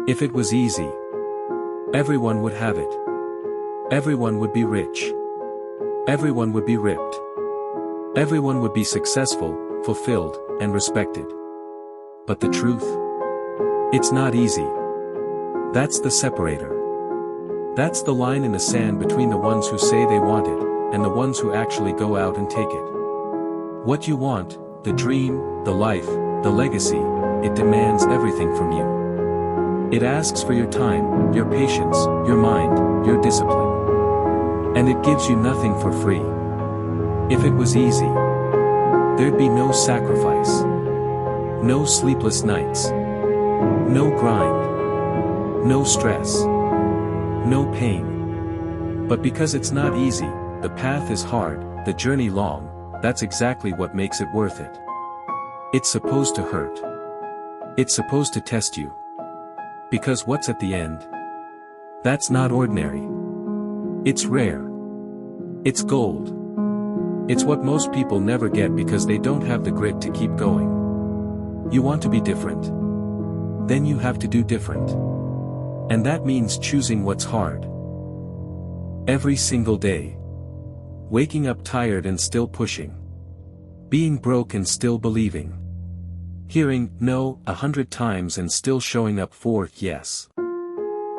If it was easy, everyone would have it. Everyone would be rich. Everyone would be ripped. Everyone would be successful, fulfilled, and respected. But the truth? It's not easy. That's the separator. That's the line in the sand between the ones who say they want it, and the ones who actually go out and take it. What you want, the dream, the life, the legacy, it demands everything from you. It asks for your time, your patience, your mind, your discipline. And it gives you nothing for free. If it was easy, there'd be no sacrifice. No sleepless nights. No grind. No stress. No pain. But because it's not easy, the path is hard, the journey long, that's exactly what makes it worth it. It's supposed to hurt. It's supposed to test you. Because what's at the end? That's not ordinary. It's rare. It's gold. It's what most people never get because they don't have the grit to keep going. You want to be different? Then you have to do different. And that means choosing what's hard. Every single day. Waking up tired and still pushing. Being broke and still believing. Hearing no 100 times and still showing up for yes.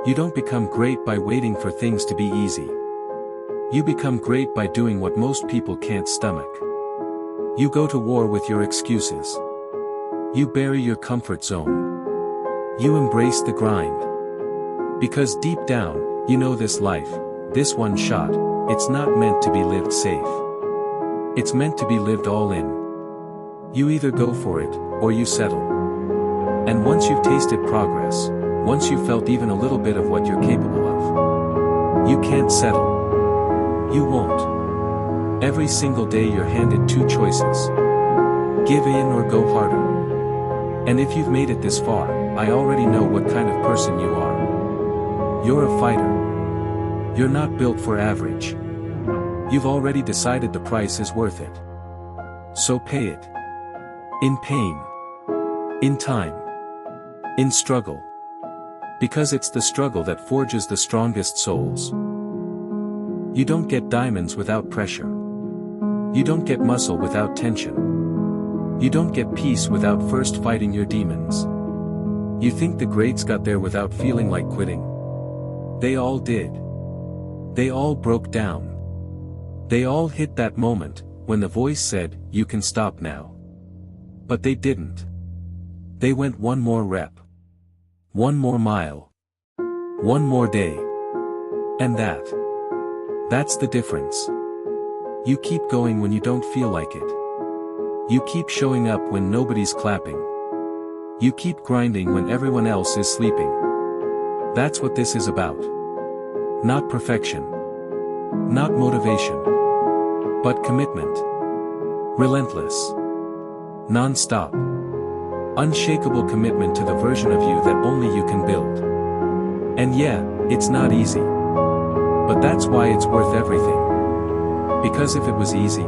You don't become great by waiting for things to be easy. You become great by doing what most people can't stomach. You go to war with your excuses. You bury your comfort zone. You embrace the grind. Because deep down, you know this life, this one shot, it's not meant to be lived safe. It's meant to be lived all in. You either go for it, or you settle. And once you've tasted progress, once you've felt even a little bit of what you're capable of, you can't settle. You won't. Every single day you're handed two choices. Give in or go harder. And if you've made it this far, I already know what kind of person you are. You're a fighter. You're not built for average. You've already decided the price is worth it. So pay it. In pain. In time. In struggle. Because it's the struggle that forges the strongest souls. You don't get diamonds without pressure. You don't get muscle without tension. You don't get peace without first fighting your demons. You think the greats got there without feeling like quitting? They all did. They all broke down. They all hit that moment, when the voice said, you can stop now. But they didn't. They went one more rep. One more mile. One more day. And that's the difference. You keep going when you don't feel like it. You keep showing up when nobody's clapping. You keep grinding when everyone else is sleeping. That's what this is about. Not perfection. Not motivation. But commitment. Relentless. Non-stop. Unshakable commitment to the version of you that only you can build. And yeah, it's not easy. But that's why it's worth everything. Because if it was easy,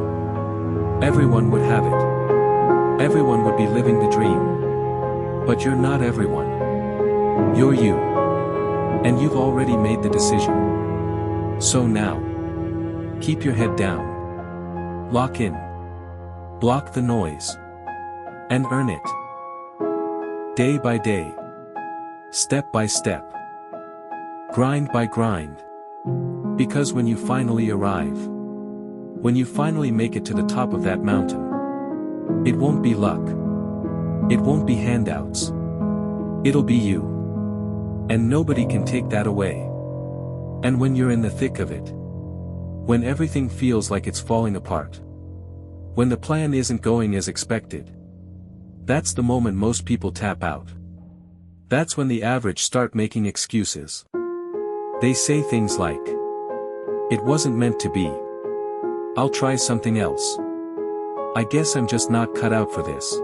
everyone would have it. Everyone would be living the dream. But you're not everyone. You're you. And you've already made the decision. So now, keep your head down. Lock in. Block the noise. And earn it. Day by day. Step by step. Grind by grind. Because when you finally arrive, when you finally make it to the top of that mountain, it won't be luck. It won't be handouts. It'll be you. And nobody can take that away. And when you're in the thick of it, when everything feels like it's falling apart, when the plan isn't going as expected, that's the moment most people tap out. That's when the average start making excuses. They say things like, it wasn't meant to be. I'll try something else. I guess I'm just not cut out for this.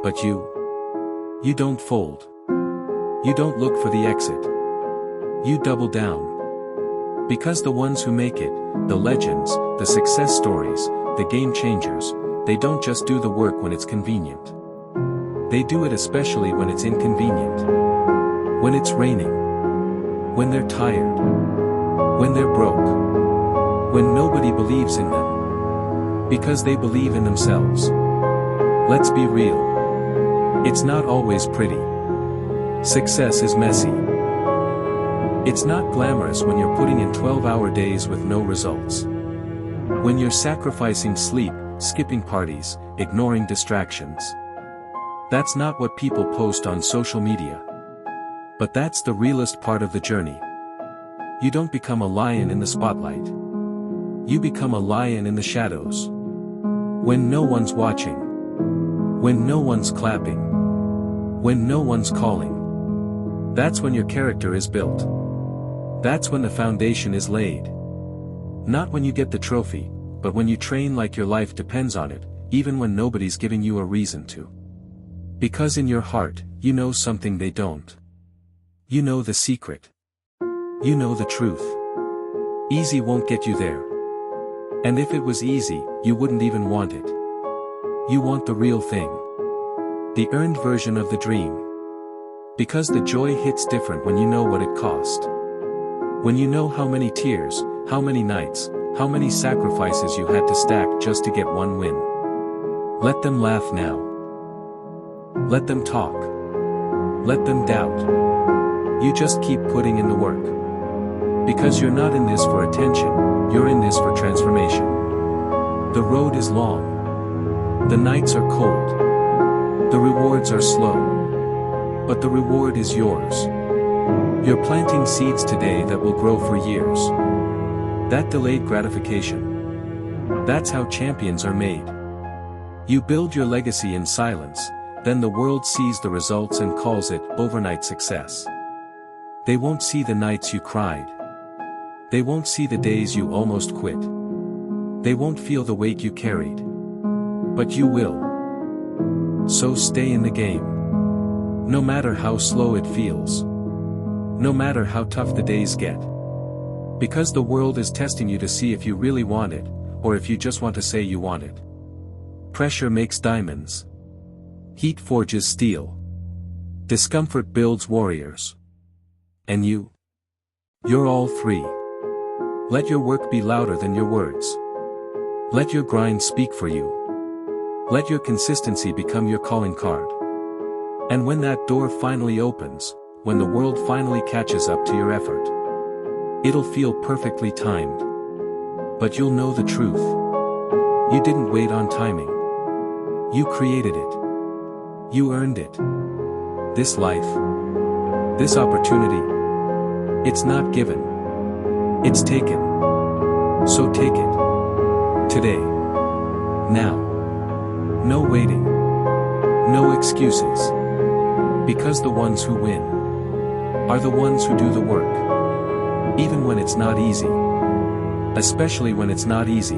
But you don't fold. You don't look for the exit. You double down. Because the ones who make it, the legends, the success stories, the game changers, they don't just do the work when it's convenient. They do it especially when it's inconvenient. When it's raining. When they're tired. When they're broke. When nobody believes in them. Because they believe in themselves. Let's be real. It's not always pretty. Success is messy. It's not glamorous when you're putting in 12-hour days with no results. When you're sacrificing sleep, skipping parties, ignoring distractions. That's not what people post on social media. But that's the realest part of the journey. You don't become a lion in the spotlight. You become a lion in the shadows. When no one's watching. When no one's clapping. When no one's calling. That's when your character is built. That's when the foundation is laid. Not when you get the trophy, but when you train like your life depends on it, even when nobody's giving you a reason to. Because in your heart, you know something they don't. You know the secret. You know the truth. Easy won't get you there. And if it was easy, you wouldn't even want it. You want the real thing. The earned version of the dream. Because the joy hits different when you know what it cost. When you know how many tears, how many nights, how many sacrifices you had to stack just to get one win. Let them laugh now. Let them talk. Let them doubt. You just keep putting in the work. Because you're not in this for attention, you're in this for transformation. The road is long. The nights are cold. The rewards are slow. But the reward is yours. You're planting seeds today that will grow for years. That delayed gratification. That's how champions are made. You build your legacy in silence, then the world sees the results and calls it overnight success. They won't see the nights you cried. They won't see the days you almost quit. They won't feel the weight you carried. But you will. So stay in the game. No matter how slow it feels. No matter how tough the days get. Because the world is testing you to see if you really want it, or if you just want to say you want it. Pressure makes diamonds. Heat forges steel. Discomfort builds warriors. And you? You're all three. Let your work be louder than your words. Let your grind speak for you. Let your consistency become your calling card. And when that door finally opens, when the world finally catches up to your effort, it'll feel perfectly timed. But you'll know the truth. You didn't wait on timing. You created it. You earned it. This life. This opportunity. It's not given. It's taken. So take it. Today. Now. No waiting. No excuses. Because the ones who win are the ones who do the work. Even when it's not easy. Especially when it's not easy.